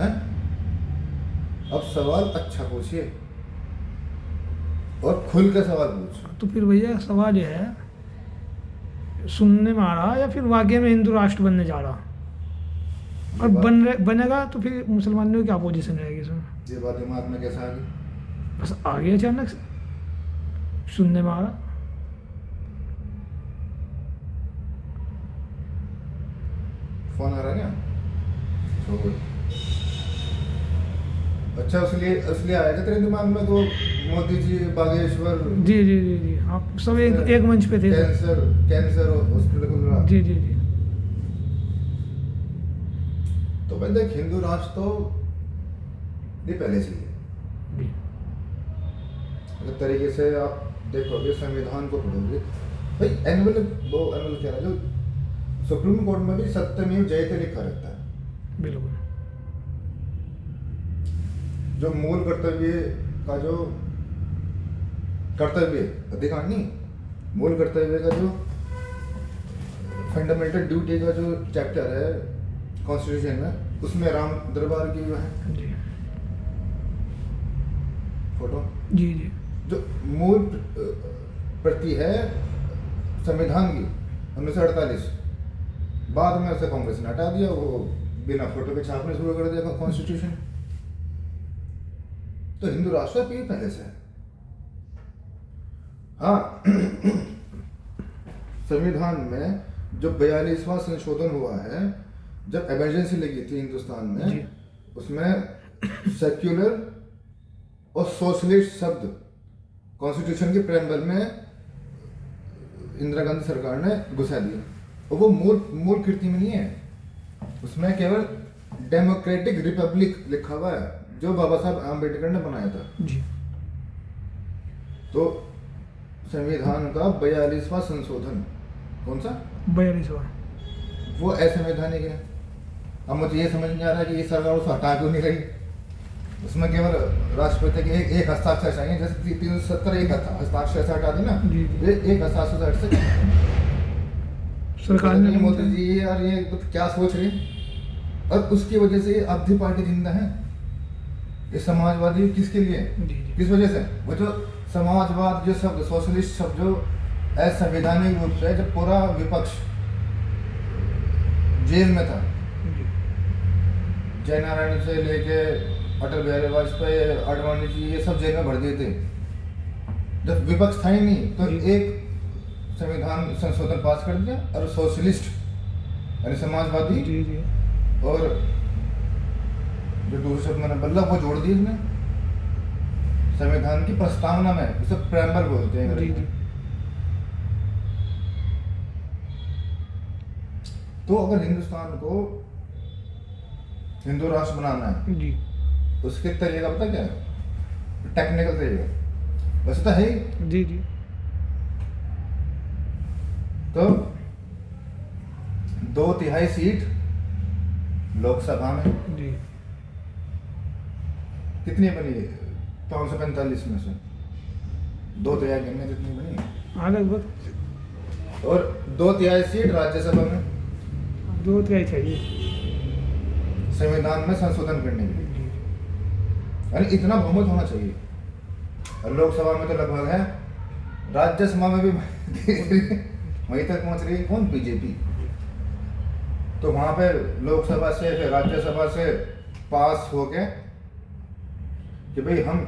हैं? अब सवाल अच्छा पूछिए और खुल के सवाल पूछो। तो फिर भैया सवाल ये है, सुनने में आ रहा या फिर वाकई में हिंदू राष्ट्र बनने जा रहा, और बनेगा तो फिर मुसलमानों की अपोजिशन रहेगी इसमें। ये बात दिमाग में कैसे आ गई? बस आ गया अचानक से, सुनने में आ रहा। फोन आ रहा है क्या? छोड़। अच्छा, इसलिए आएगा तेरे दिमाग में तो मोदी जी, बागेश्वर, जी जी जी जी, आप सब एक मंच पे थे। कैंसर हॉस्पिटल खुल रहा। जी जी जी। तो भाई देख, हिंदू राष्ट्र तो ये पहले से ही है। जी। अगर तरीके से आप देखोगे, संविधान को पढ़ोगे भाई, एनुअल क्या है, जो सुप्रीम कोर्ट में भी सत्यमेव जयते लिखा रहता है। बिल्कुल। जो मूल कर्तव्य का जो कर्तव्य, अधिकार नहीं, मूल कर्तव्य का जो फंडामेंटल ड्यूटी का जो चैप्टर है कॉन्स्टिट्यूशन में, उसमें राम दरबार की जो है जी फोटो, जी जी। जो मूल प्रति है संविधान की 1948, बाद में उसे कांग्रेस ने हटा दिया, वो बिना फोटो के छापने शुरू कर दिया कॉन्स्टिट्यूशन। तो हिंदू राष्ट्र भी पहले से है। हाँ, संविधान में जो 42वां संशोधन हुआ है, जब इमरजेंसी लगी थी हिंदुस्तान में, उसमें सेक्युलर और सोशलिस्ट शब्द कॉन्स्टिट्यूशन के प्रेम्बल में इंदिरा गांधी सरकार ने घुसा दिया, और वो मूल कृति में नहीं है, उसमें केवल डेमोक्रेटिक रिपब्लिक लिखा हुआ है, जो बाबा साहब आम्बेडकर ने बनाया था। जी। तो संविधान का 42वां संशोधन, कौन सा? 42वां, वो असंवैधानिक है। अब मुझे ये समझ नहीं आ रहा कि ये सरकार उसको हटा क्यों नहीं रही। उसमें केवल राष्ट्रपति के एक हस्ताक्षर चाहिए, जैसे 370 एक हस्ताक्षर से हटा दी ना, एक हस्ताक्षर हट से सरकार ने। मोदी जी यार ये क्या सोच रहे, और उसकी वजह से अब भी पार्टी जिंदा है। ये समाजवादी किसके लिए, किस वजह से? वो जो समाजवाद जो शब्द, सोशलिस्ट शब्द जो असंवैधानिक रूप से, जब पूरा विपक्ष जेल में था, जयनारायण से लेके अटल बिहारी वाजपेयी, आडवाणी जी, ये सब जेल में भर दिए थे। जब विपक्ष था ही नहीं, तो एक संविधान संशोधन पास कर दिया, और सोशलिस्ट यानी समाजवादी और जो दूसरे शब्द मैंने बोला वो जोड़ दिए इसमें संविधान की प्रस्तावना में, उसे प्रेम्बल बोलते हैं अंग्रेजी में। तो अगर हिंदुस्तान को हिंदू राष्ट्र बनाना है जी, उसके तरीका पता क्या है? टेक्निकल तरीका वैसे तो है ही। जी जी। तो 2/3 सीट लोकसभा में जी। कितनी बनी है? 545 में से 2/3 गिनने कितनी बनी? हाँ लगभग। और 2/3 सीट राज्यसभा में 2/3 चाहिए संविधान में संशोधन करने के लिए, यानी इतना बहुमत होना चाहिए। और लोकसभा में तो लगभग है, राज्यसभा में भी वहीं तक पहुंच रही है। कौन? बीजेपी। तो वहां पे लोकसभा से फिर राज्यसभा से पास हो गए कि भाई हम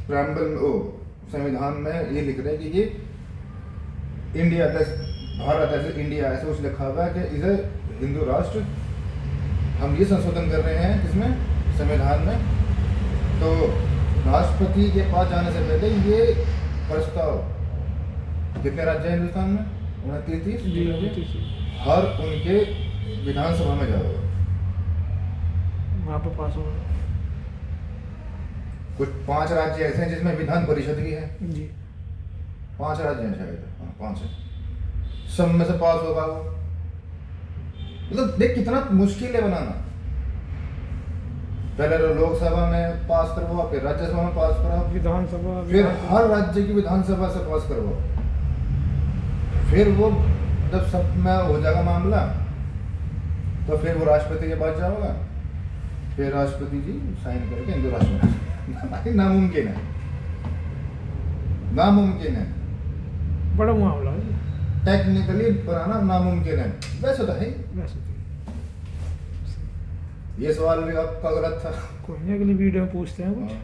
प्रेम्बल संविधान में ये लिख रहे हैं कि ये इंडिया भारत ऐसे इंडिया ऐसे कुछ लिखा हुआ है कि इसे हिंदू राष्ट्र, हम ये संशोधन कर रहे हैं इसमें संविधान में। तो राष्ट्रपति के पास जाने से पहले ये प्रस्ताव, कितने राज्य हैं हिंदुस्तान में? 29 हर उनके विधानसभा में जाओगे, वहाँ पर पास होगा। कुछ 5 राज्य ऐसे हैं जिसमें विधान परिषद भी है जी। 5 राज्य हैं शायद, हाँ 5 है, सब में से पास होगा वो। मतलब देख कितना मुश्किल है बनाना। पहले लोकसभा में पास करवाओ, फिर राज्यसभा में पास कराओ, विधानसभा, फिर हर राज्य की विधानसभा से पास करवाओ, फिर वो जब सब में हो जाएगा मामला तो फिर वो राष्ट्रपति के पास जाओगा, फिर राष्ट्रपति जी साइन करके हिंदू राष्ट्र बना। भाई नामुमकिन है, नामुमकिन है, बड़ा मामला है ये। टेक्निकली बनाना नामुमकिन है, वैसे तो है ही। वैसे तो ये सवाल भी आपका गलत था। कोई नहीं, अगली वीडियो में पूछते हैं कुछ। हाँ।